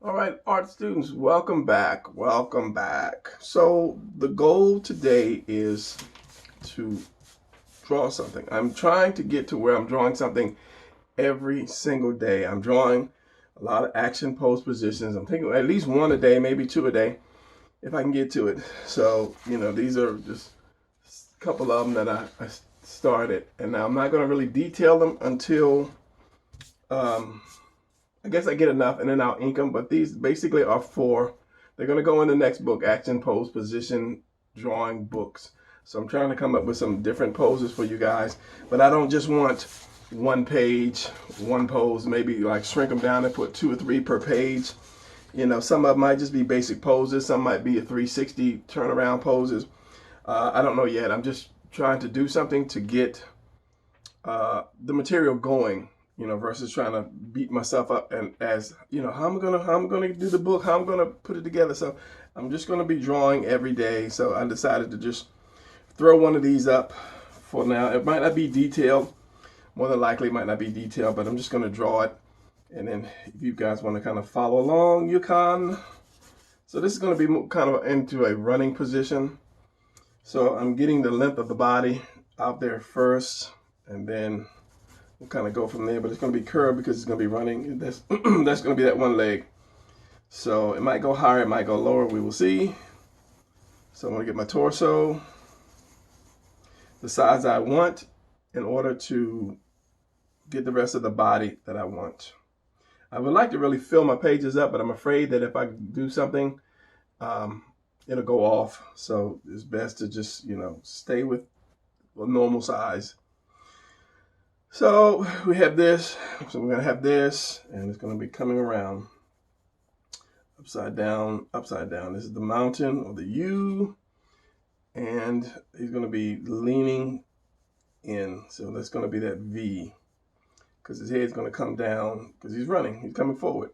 All right, art students, welcome back. Welcome back. So the goal today is to draw something. I'm trying to get to where I'm drawing something every single day. I'm drawing a lot of action pose positions. I'm thinking at least one a day, maybe two a day, if I can get to it. So, these are just a couple of them that I started. And now I'm not going to really detail them until um, I guess I get enough and then I'll ink them. But these basically are for, they're going to go in the next book, Action Pose Position Drawing Books. So I'm trying to come up with some different poses for you guys. But I don't just want one page, one pose, maybe like shrink them down and put two or three per page. Some of them might just be basic poses. Some might be a 360 turnaround poses. I don't know yet. I'm just trying to do something to get the material going, versus trying to beat myself up and as how I'm gonna do the book, how I'm gonna put it together. So I'm just gonna be drawing every day. So I decided to just throw one of these up for now. It might not be detailed, more than likely it might not be detailed, but I'm just gonna draw it. And then if you guys want to kind of follow along, you can. So this is going to be kind of into a running position. So I'm getting the length of the body out there first, and then we'll kind of go from there. But it's going to be curved because it's going to be running. That's that's going to be that one leg. So it might go higher, it might go lower. We will see. So I'm going to get my torso the size I want in order to get the rest of the body that I want. I would like to really fill my pages up, but I'm afraid that if I do something, um, it'll go off. So it's best to just, stay with a normal size. So we have this. So we're going to have this, and it's going to be coming around upside down, upside down. This is the mountain or the U, and he's going to be leaning in. So that's going to be that V, because his head's going to come down because he's running. He's coming forward.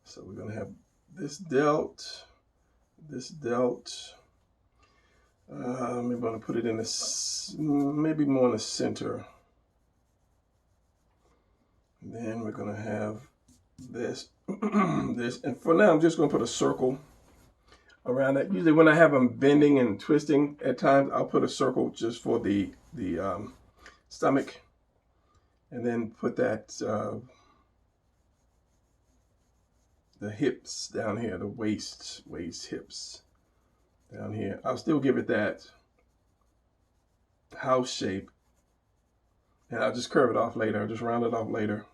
So we're going to have this delt, this delt. Maybe I'm going to put it in this, maybe more in the center. And then we're going to have this, this. And for now, I'm just going to put a circle around that. Usually when I have them bending and twisting at times, I'll put a circle just for the stomach. And then put that, the hips down here, the waist, hips down here. I'll still give it that house shape. And I'll just curve it off later. I'll just round it off later.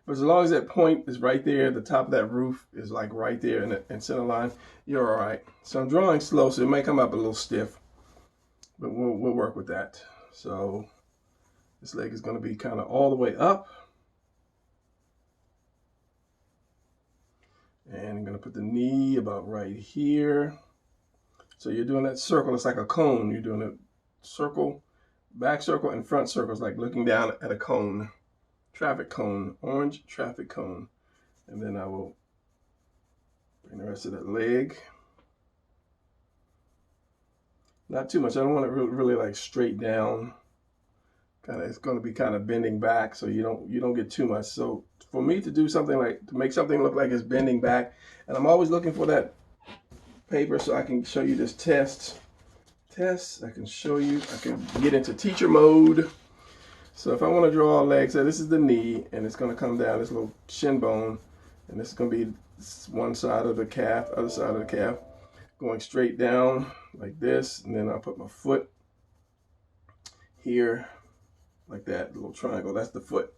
But as long as that point is right there, the top of that roof is like right there in center line, you're all right. So I'm drawing slow, so it may come up a little stiff, but we'll work with that. So this leg is going to be kind of all the way up. And I'm going to put the knee about right here. So you're doing that circle. It's like a cone. You're doing a circle, back circle, and front circle. It's like looking down at a cone. Traffic cone, orange traffic cone. And then I will bring the rest of that leg. Not too much. I don't want it really like straight down. Kind of, it's going to be kind of bending back, so you don't get too much. So for me to do something like, to make something look like it's bending back, and I'm always looking for that paper so I can show you this test. I can show you, I can get into teacher mode. So if I want to draw legs, so this is the knee, and it's going to come down this little shin bone, and this is going to be one side of the calf, other side of the calf, going straight down like this, and then I'll put my foot here, like that, little triangle. That's the foot.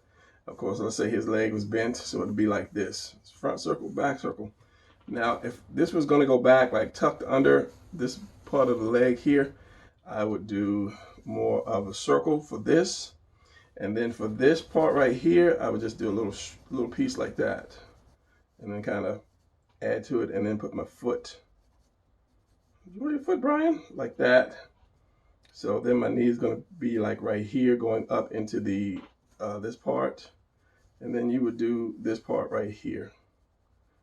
Of course, let's say his leg was bent, so it'd be like this. It's front circle, back circle. Now, if this was going to go back, like tucked under this part of the leg here, I would do more of a circle for this. And then for this part right here, I would just do a little piece like that. And then kind of add to it and then put my foot. Where's your foot, Brian? Like that. So then my knee is going to be like right here going up into the this part. And then you would do this part right here.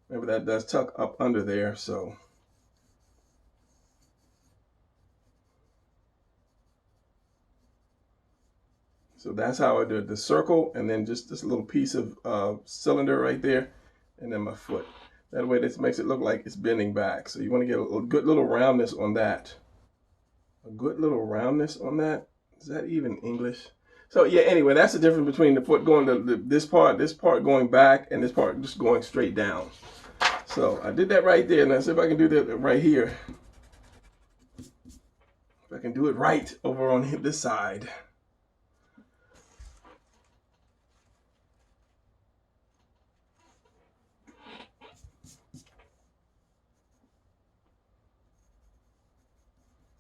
Remember that does tuck up under there, so. So that's how I did the circle, and then just this little piece of cylinder right there, and then my foot. That way this makes it look like it's bending back. So you want to get a good little roundness on that. A good little roundness on that. Is that even English? So yeah, anyway, that's the difference between the foot going to this part going back, and this part just going straight down. So I did that right there. Now see if I can do that right here. If I can do it right over on this side.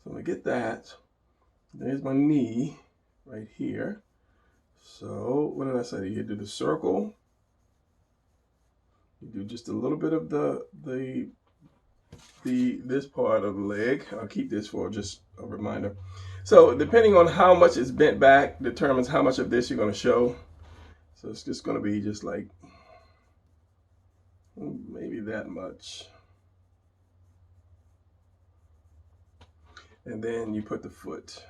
So I get that. There's my knee right here. So what did I say? You do the circle. You do just a little bit of this part of the leg. I'll keep this for just a reminder. So depending on how much is bent back determines how much of this you're going to show. So it's just going to be just like maybe that much. And then you put the foot.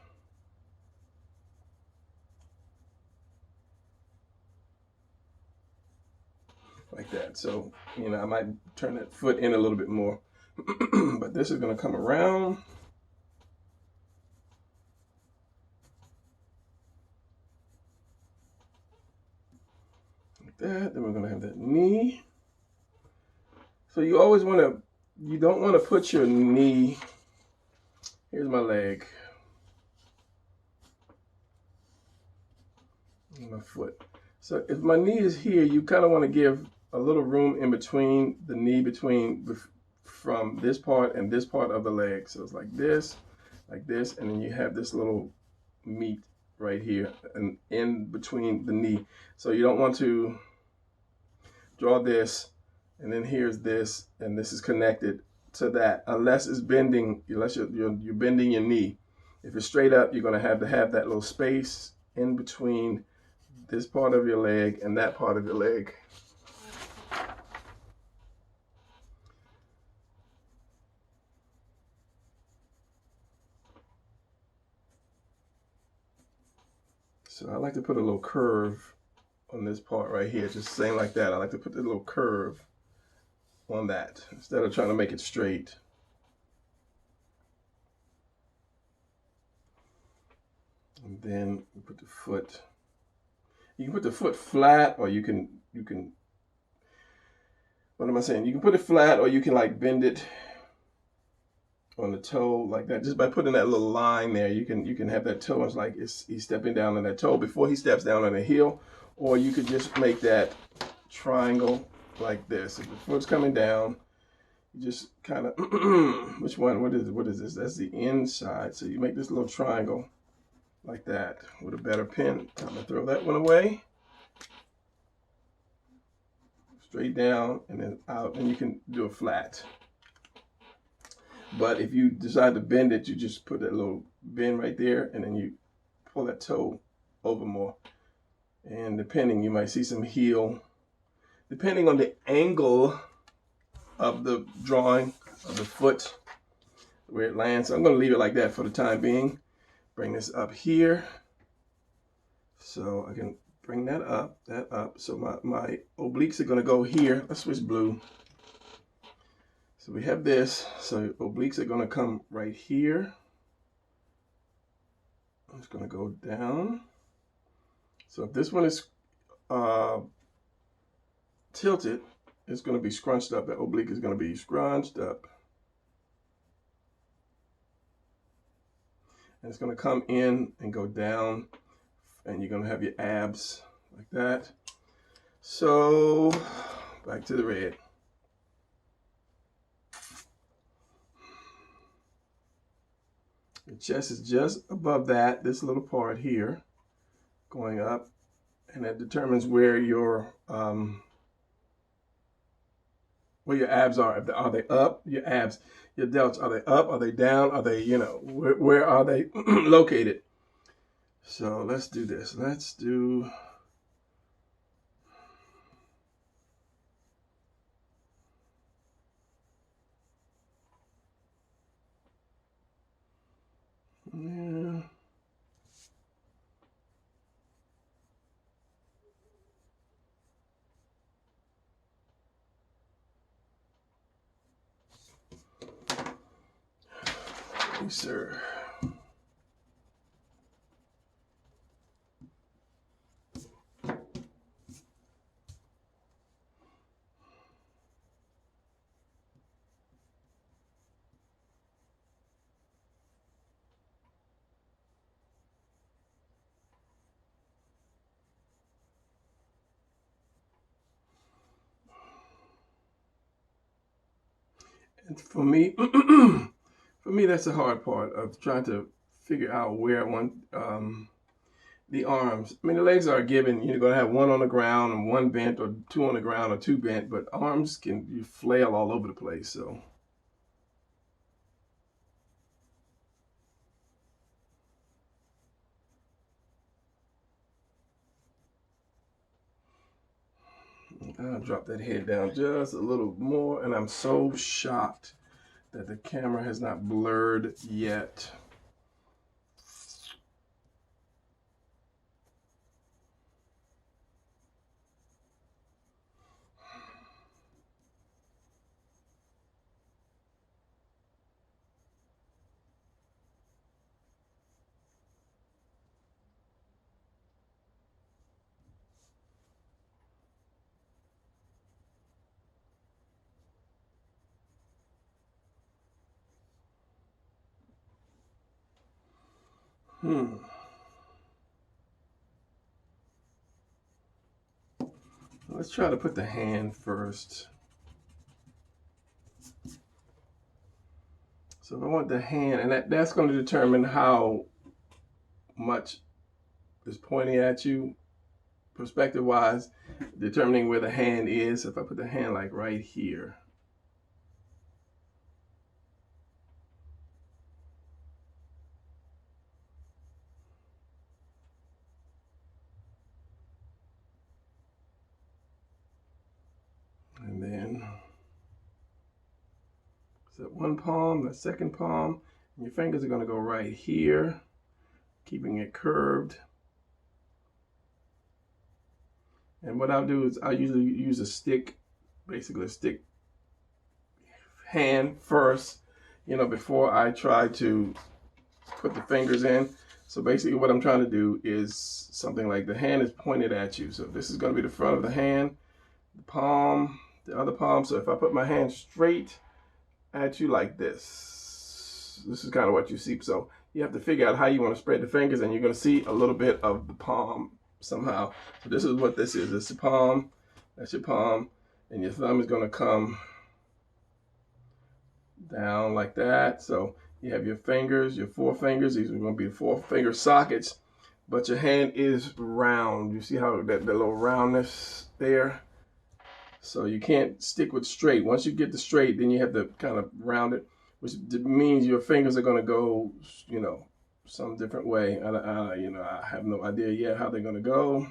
Like that. So, you know, I might turn that foot in a little bit more. But this is going to come around. Like that. Then we're going to have that knee. So you always want to, you don't want to put your knee, here's my leg, and my foot. So if my knee is here, you kind of want to give a little room in between the knee, from this part and this part of the leg. So it's like this, and then you have this little meat right here and in between the knee. So you don't want to draw this, and then here's this, and this is connected to that, unless it's bending, unless you're bending your knee. If it's straight up, you're going to have that little space in between this part of your leg and that part of your leg. So I like to put a little curve on this part right here, just saying like that. I like to put a little curve on that instead of trying to make it straight. And then you put the foot. You can put the foot flat, or you can, what am I saying? You can put it flat, or you can like bend it on the toe like that. Just by putting that little line there, you can have that toe. It's like he's stepping down on that toe before he steps down on the heel. Or you could just make that triangle like this. If the foot's coming down, you just kind of, which one? What is this? That's the inside. So you make this little triangle like that with a better pin. I'm gonna throw that one away. Straight down and then out, and you can do a flat. But if you decide to bend it, you just put that little bend right there, and then you pull that toe over more. And depending, you might see some heel. Depending on the angle of the drawing of the foot, where it lands. So I'm going to leave it like that for the time being. Bring this up here. So I can bring that up. So my obliques are going to go here. Let's switch blue. So we have this. So obliques are going to come right here. I'm just going to go down. So if this one is tilted, it's going to be scrunched up. The oblique is going to be scrunched up. And it's going to come in and go down. And you're going to have your abs like that. So back to the red. The chest is just above this little part here, going up, and that determines where your abs are. Are they up? Your abs, your delts, are they up? Are they down? Are they, where are they located? So let's do this. Let's do. Yeah. you, sir. And for me, for me, that's the hard part of trying to figure out where I want the arms. I mean, the legs are given. You're going to have one on the ground and one bent, or two on the ground or two bent, but arms can you flail all over the place. So I'll drop that head down just a little more, and I'm so shocked that the camera has not blurred yet. Let's try to put the hand first. So if I want the hand, and that's going to determine how much is pointing at you, perspective-wise, determining where the hand is. If I put the hand like right here, and then set one palm, the second palm, and your fingers are going to go right here, keeping it curved. And what I'll do is I'll usually use a stick, basically a stick hand first, before I try to put the fingers in. So basically what I'm trying to do is something like the hand is pointed at you. So this is going to be the front of the hand, the palm, the other palm. So if I put my hand straight at you like this is kind of what you see. So you have to figure out how you want to spread the fingers, and you're going to see a little bit of the palm somehow. So this is what this is. This is the palm, that's your palm, and your thumb is going to come down like that. So you have your fingers, your four fingers. These are going to be 4-finger sockets, but your hand is round. You see how that little roundness there? So you can't stick with straight. Once you get the straight, then you have to kind of round it, which means your fingers are going to go, some different way. I have no idea yet how they're going to go.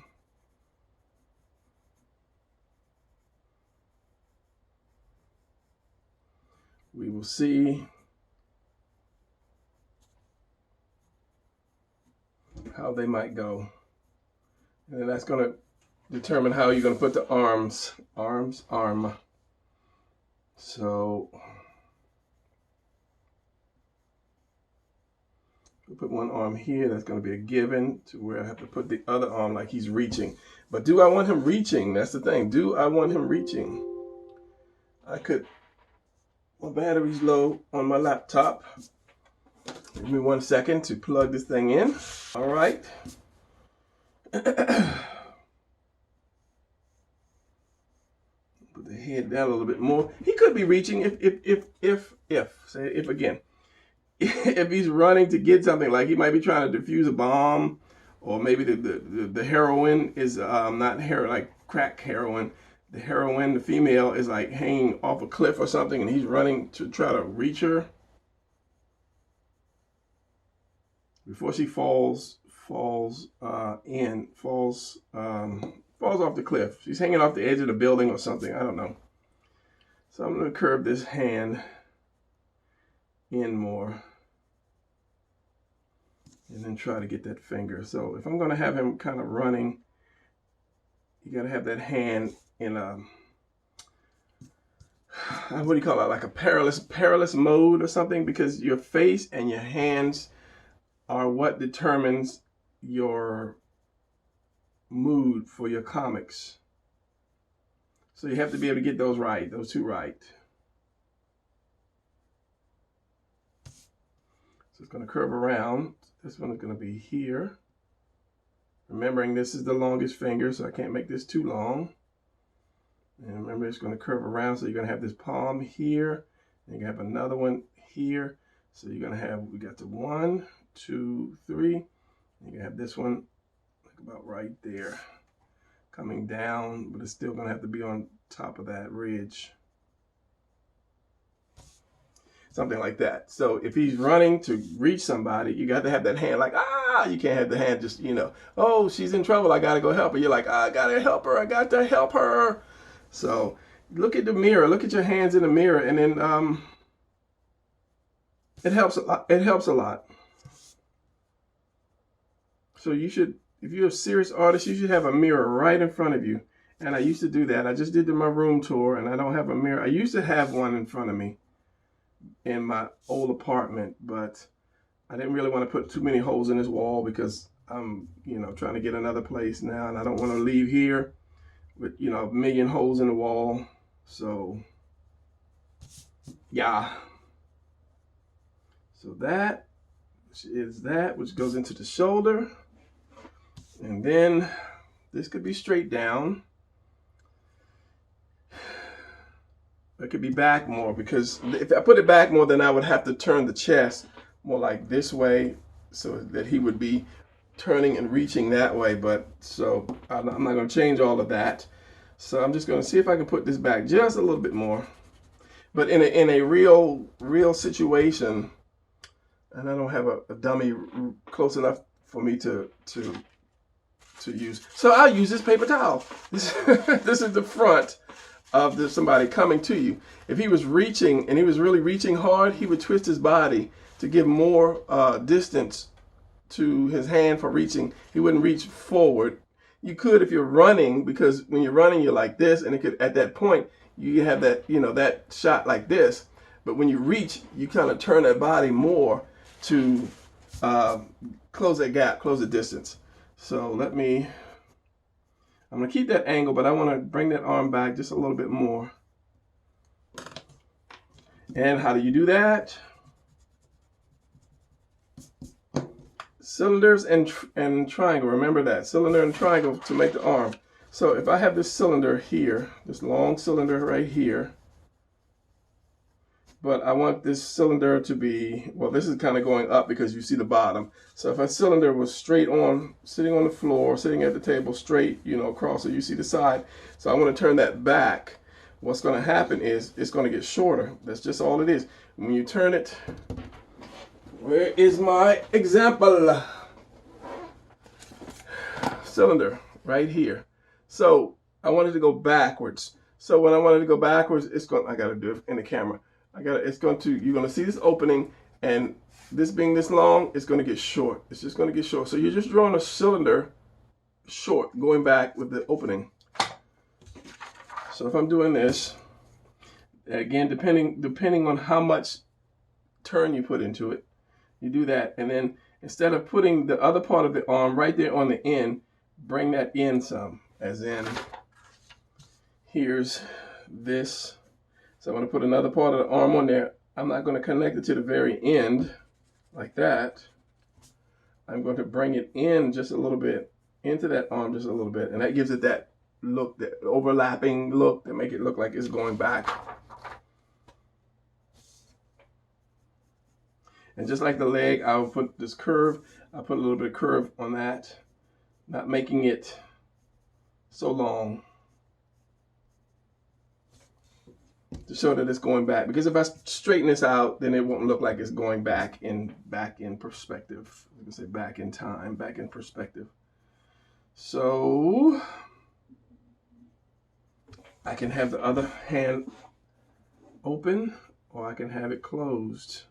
We will see how they might go. And then that's going to determine how you're going to put the arm. So we'll put one arm here. That's going to be a given to where I have to put the other arm like he's reaching. But do I want him reaching? That's the thing. Do I want him reaching? My battery's low on my laptop. Give me 1 second to plug this thing in. All right. Put the head down a little bit more. He could be reaching if again. If he's running to get something, like he might be trying to defuse a bomb, or maybe the heroine is not like crack heroin. The heroine, the female, is like hanging off a cliff or something, and he's running to try to reach her before she falls off the cliff. She's hanging off the edge of the building or something. I don't know. So I'm going to curve this hand in more, and then try to get that finger. So if I'm going to have him kind of running, you got to have that hand in a what do you call it, like a perilous mode or something, because your face and your hands are what determines your mood for your comics. So you have to be able to get those right, those two right. So it's going to curve around. This one is going to be here. Remembering this is the longest finger, so I can't make this too long. And remember, it's going to curve around, so you're going to have this palm here, and you have another one here. So you're going to have, we got the 1, 2, 3. And you're going to have this one like about right there, coming down, but it's still going to have to be on top of that ridge. Something like that. So if he's running to reach somebody, you got to have that hand like, ah, you can't have the hand just, you know, oh, she's in trouble, I got to go help her. You're like, I got to help her, I got to help her. So look at the mirror, look at your hands in the mirror, and then it helps a lot. It helps a lot. So you should, if you're a serious artist, you should have a mirror right in front of you. And I used to do that. I just did my room tour, and I don't have a mirror. I used to have one in front of me in my old apartment, but I didn't really want to put too many holes in this wall because I'm, you know, trying to get another place now, and I don't want to leave here with, you know, a million holes in the wall. So yeah. So that is that, which goes into the shoulder. And then this could be straight down. It could be back more, because if I put it back more, then I would have to turn the chest more like this way so that he would be turning and reaching that way. But so I'm not going to change all of that. So I'm just going to see if I can put this back just a little bit more. But in a real situation, and I don't have a dummy close enough for me to use. So I'll use this paper towel. This is the front of somebody coming to you. If he was reaching and he was really reaching hard, he would twist his body to give more distance to his hand for reaching. He wouldn't reach forward. You could if you're running, because when you're running, you're like this, and it could, at that point, you have that, you know, that shot like this. But when you reach, you kind of turn that body more to close that gap, close the distance. So I'm going to keep that angle, but I want to bring that arm back just a little bit more. And how do you do that? Cylinders and triangle. Remember that. Cylinder and triangle to make the arm. So if I have this cylinder here, this long cylinder right here, but I want this cylinder to be, well, this is kind of going up because you see the bottom. So if a cylinder was straight on, sitting on the floor, sitting at the table straight, you know, across, so you see the side. So I want to turn that back. What's going to happen is it's going to get shorter. That's just all it is. When you turn it, where is my example? Cylinder right here. So I wanted to go backwards. So when I wanted to go backwards, it's going, I got to do it in the camera. It's going to, you're going to see this opening, and this being this long, it's going to get short. It's just going to get short. So you're just drawing a cylinder short, going back with the opening. So if I'm doing this, again, depending on how much turn you put into it, you do that. And then instead of putting the other part of the arm right there on the end, bring that in some, as in, here's this. So I'm going to put another part of the arm on there. I'm not going to connect it to the very end like that. I'm going to bring it in just a little bit, into that arm just a little bit. And that gives it that look, that overlapping look, that make it look like it's going back. And just like the leg, I'll put this curve. I'll put a little bit of curve on that, not making it so long, to show that it's going back. Because if I straighten this out, then it won't look like it's going back in perspective. You can say back in time, back in perspective. So I can have the other hand open, or I can have it closed.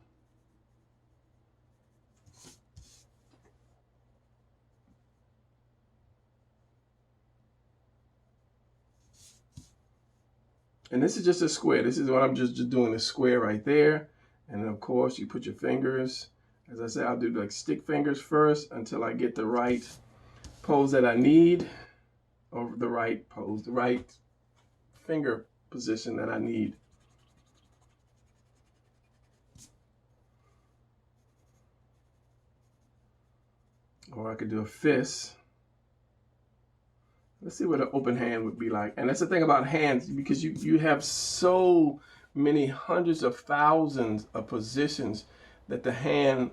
And this is just a square. This is what I'm just doing, a square right there. And then of course you put your fingers, as I said, I'll do like stick fingers first until I get the right pose that I need, or the right pose, the right finger position that I need. Or I could do a fist. Let's see what an open hand would be like. And that's the thing about hands, because you have so many hundreds of thousands of positions that the hand,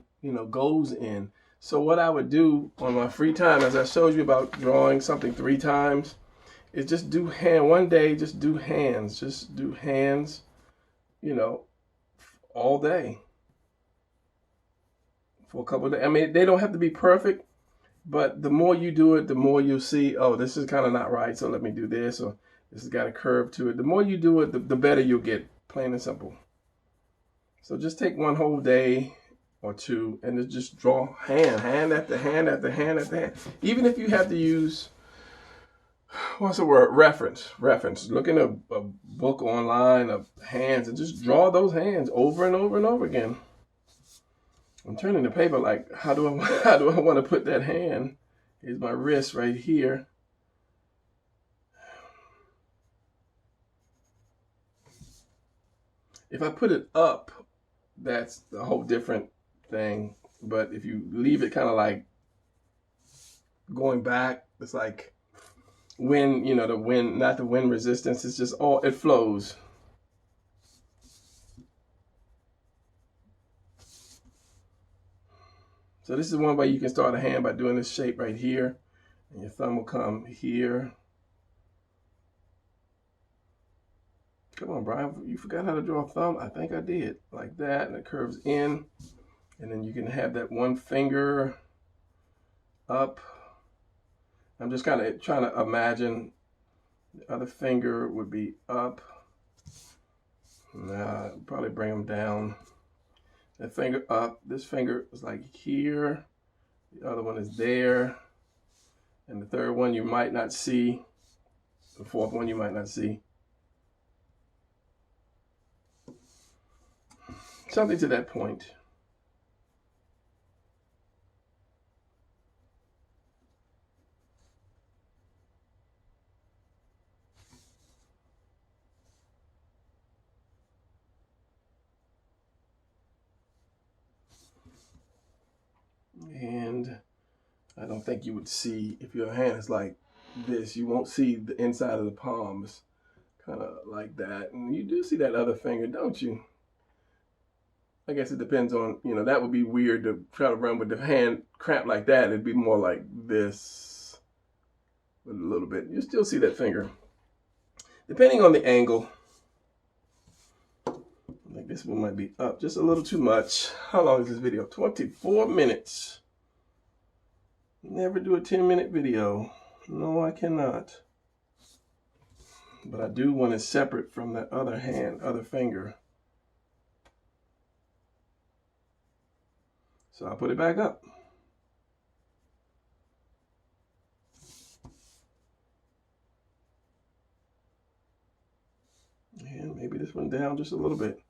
goes in. So what I would do on my free time, as I showed you about drawing something 3 times, is just do one day, just do hands, all day for a couple of days. I mean, they don't have to be perfect, but the more you do it, the more you'll see, oh, this is kind of not right, so let me do this, or this has got a curve to it. The more you do it, the better you'll get, plain and simple. So just take one whole day or 2 and just draw hand after hand after hand after hand. Even if you have to use, what's the word? Reference. Look in a book online of hands and just draw those hands over and over and over again. I'm turning the paper like, how do I want to put that hand? Here's my wrist right here. If I put it up, that's a whole different thing. But if you leave it kind of like going back, it's like wind, the wind, not the wind resistance. It's just it flows. So this is one way you can start a hand, by doing this shape right here. And your thumb will come here. Come on, Brian, you forgot how to draw a thumb? I think I did. Like that, and it curves in. And then you can have that one finger up. I'm just kind of trying to imagine the other finger would be up. Now, probably bring them down. That finger up, this finger is like here. The other one is there. And the third one you might not see. The fourth one you might not see. Something to that point. And I don't think you would see, if your hand is like this, you won't see the inside of the palms, kind of like that. And you do see that other finger, don't you? I guess it depends on, that would be weird to try to run with the hand cramped like that. It'd be more like this, with a little bit. You still see that finger. Depending on the angle. I think this one might be up just a little too much. How long is this video? 24 minutes. Never do a 10-minute video. No, I cannot. But I do want it separate from that other hand, other finger. So I'll put it back up. And maybe this one down just a little bit.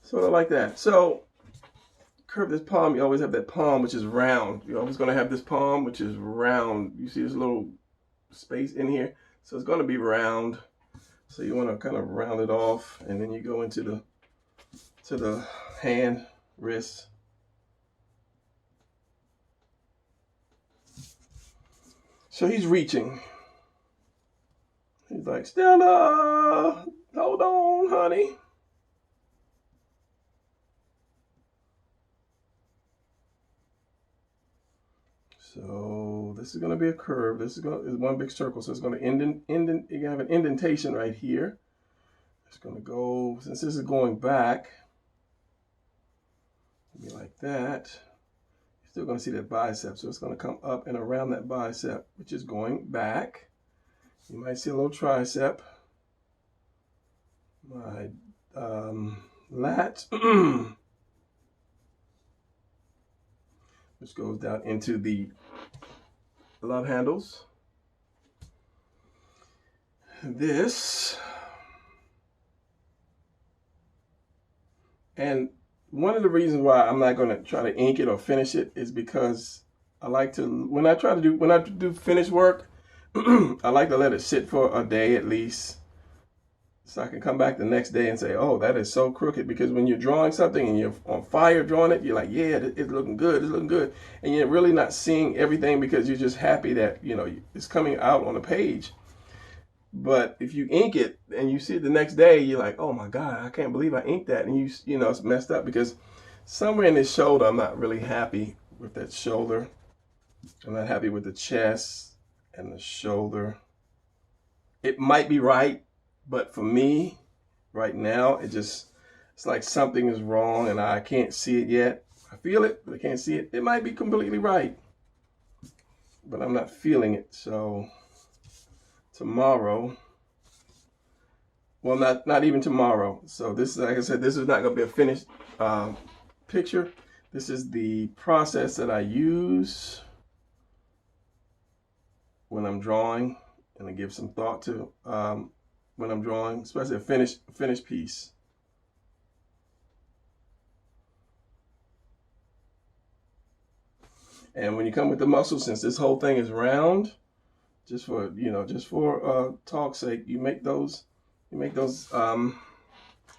Sort of like that. So curve this palm. You always have that palm which is round. You're always going to have this palm which is round. You see this little space in here? So it's going to be round. So you want to kind of round it off, and then you go into the hand, wrist. So he's reaching. He's like, Stella, hold on, honey. So this is going to be a curve. This is one big circle. So it's going to you have an indentation right here. It's going to go, since this is going back, be like that. You're still going to see that bicep. So it's going to come up and around that bicep, which is going back. You might see a little tricep. My lat. Which goes down into the love handles. This And one of the reasons why I'm not going to try to ink it or finish it is because I like to, when I do finish work, I like to let it sit for a day at least, so I can come back the next day and say, oh, that is so crooked. Because when you're drawing something and you're on fire drawing it, you're like, yeah, it's looking good, it's looking good. And you're really not seeing everything because you're just happy that, you know, it's coming out on the page. But if you ink it and you see it the next day, you're like, oh my God, I can't believe I inked that. And you know, it's messed up because somewhere in this shoulder, I'm not really happy with that shoulder. I'm not happy with the chest and the shoulder. It might be right, but for me, right now, it's like something is wrong and I can't see it yet. I feel it, but I can't see it. It might be completely right, but I'm not feeling it. So tomorrow, well, not even tomorrow. So this is, like I said, this is not going to be a finished picture. This is the process that I use when I'm drawing, and I give some thought to when I'm drawing, especially a finished piece. And when you come with the muscle, since this whole thing is round, just for talk's sake, you make those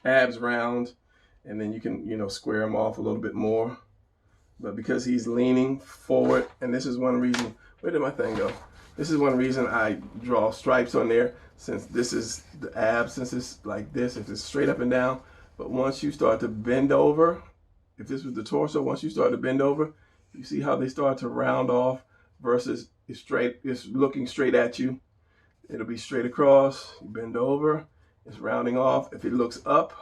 abs round, and then you can square them off a little bit more. But because he's leaning forward, and this is one reason, where did my thing go? This is one reason I draw stripes on there, since this is the abs, since it's like this, if it's straight up and down. But once you start to bend over, if this was the torso, once you start to bend over, you see how they start to round off versus it's looking straight at you. It'll be straight across, you bend over, it's rounding off. If it looks up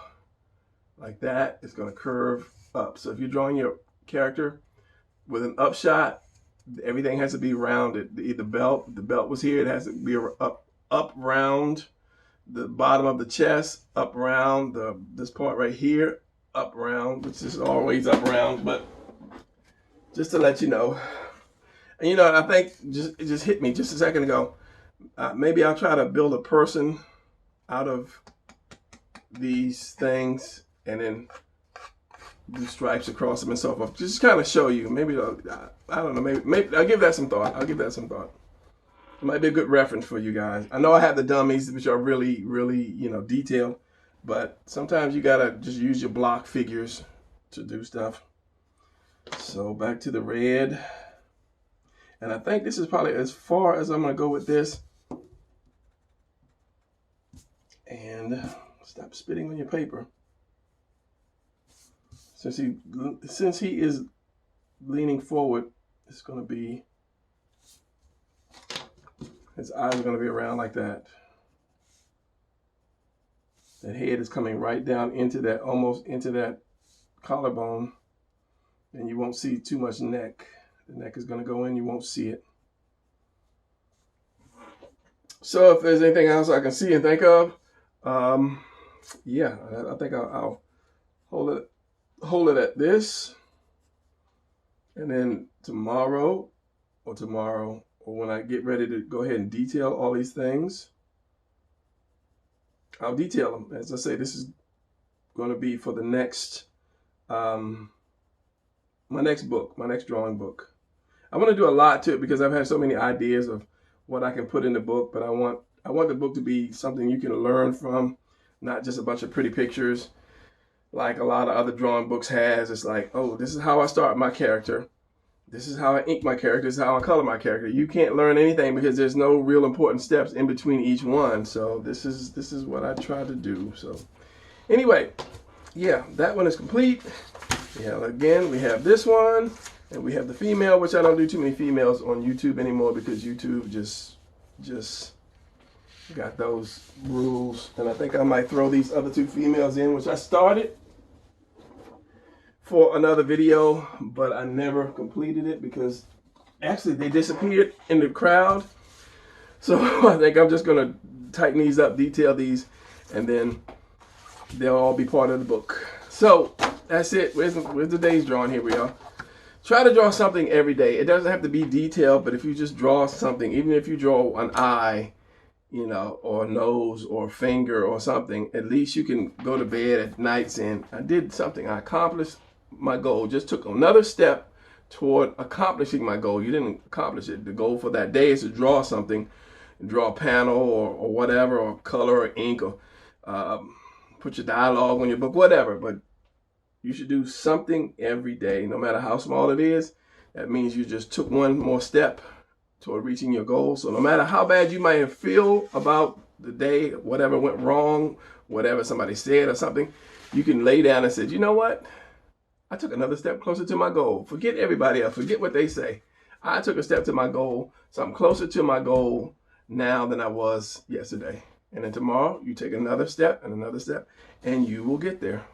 like that, it's gonna curve up. So if you're drawing your character with an upshot, everything has to be rounded. The belt was here, it has to be up round. The bottom of the chest, up round. This part right here, up round, which is always up round, but just to let you know. And I think it just hit me just a second ago. Maybe I'll try to build a person out of these things and then do stripes across them and so forth. Just kind of show you. Maybe I don't know. Maybe I'll give that some thought. It might be a good reference for you guys. I know I have the dummies, which are really, really detailed, but sometimes you gotta just use your block figures to do stuff. So back to the red. And I think this is probably as far as I'm going to go with this. And stop spitting on your paper. Since he is leaning forward, it's going to be, his eyes are going to be around like that. That head is coming right down into that, almost into that collarbone. And you won't see too much neck. The neck is going to go in, you won't see it. So if there's anything else I can see and think of, yeah, I think I'll hold it at this. And then tomorrow, or when I get ready to go ahead and detail all these things, I'll detail them. As I say, this is going to be for the next, my next book, my next drawing book. I want to do a lot to it because I've had so many ideas of what I can put in the book, but I want the book to be something you can learn from, not just a bunch of pretty pictures like a lot of other drawing books has. It's like, oh, this is how I start my character. This is how I ink my character. This is how I color my character. You can't learn anything because there's no real important steps in between each one. So this is what I try to do. So anyway, yeah, that one is complete. Yeah, again, we have this one. And we have the female, which I don't do too many females on YouTube anymore because YouTube just got those rules. And I think I might throw these other two females in, which I started for another video, but I never completed it because actually they disappeared in the crowd. So I think I'm just gonna tighten these up, detail these, and then they'll all be part of the book. So that's it. Where's the day's drawing? Here we are. Try to draw something every day. It doesn't have to be detailed, but if you just draw something, even if you draw an eye, you know, or nose or finger or something, at least you can go to bed at night saying, I did something, I accomplished my goal, just took another step toward accomplishing my goal. You didn't accomplish it. The goal for that day is to draw something, draw a panel or whatever, or color or ink, or put your dialogue on your book, whatever. But you should do something every day, no matter how small it is. That means you just took one more step toward reaching your goal. So no matter how bad you might feel about the day, whatever went wrong, whatever somebody said or something, you can lay down and say, you know what? I took another step closer to my goal. Forget everybody else. Forget what they say. I took a step to my goal, so I'm closer to my goal now than I was yesterday. And then tomorrow, you take another step, and you will get there.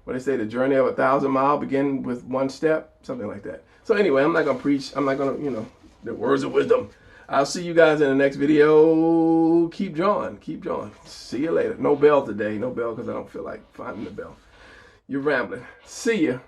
What they say, the journey of 1,000 miles begin with one step, something like that. So anyway, I'm not going to preach. I'm not going to, you know, the words of wisdom. I'll see you guys in the next video. Keep drawing. Keep drawing. See you later. No bell today. No bell because I don't feel like finding the bell. You're rambling. See ya.